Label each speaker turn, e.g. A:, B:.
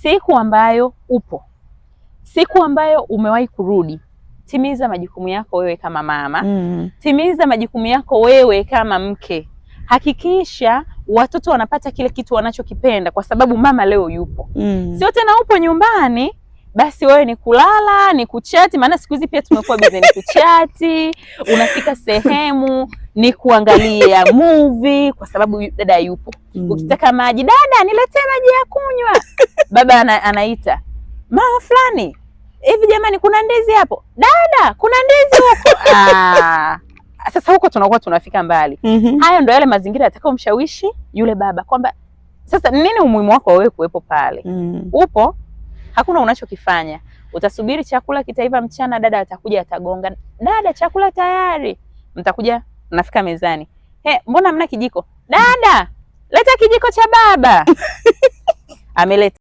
A: siku ambayo upo, siku ambayo umewahi kurudi, timiza majukumu yako wewe kama mama. Timiza majukumu yako wewe kama mke. Hakikisha watoto wanapata kile kitu wanachokipenda kwa sababu mama leo yupo. Sio tena upo nyumbani basi wewe ni kulala, ni kuchati, maana siku hizi pia tumekuwa busy, ni kuchati, unafika sehemu ni kuangalia movie kwa sababu dada yupo. Ukitaka maji, dada niletee maji ya kunywa. Baba anaita, mama fulani, hivi jamani kuna ndizi hapo? Dada, kuna ndizi huko. Sasa huko tunakuwa tunafika mbali. Hayo ndio yale mazingira yatakayomshawishi yule baba kwamba sasa nini umuhimu wako wewe kuwepo pale. Upo, hakuna unachokifanya. Utasubiri chakula kitaiva mchana, dada atakuja atagonga, dada chakula tayari. Mtakuja mnafika mezani. Mbona hamna kijiko? Dada, leta kijiko cha baba. Ameleta.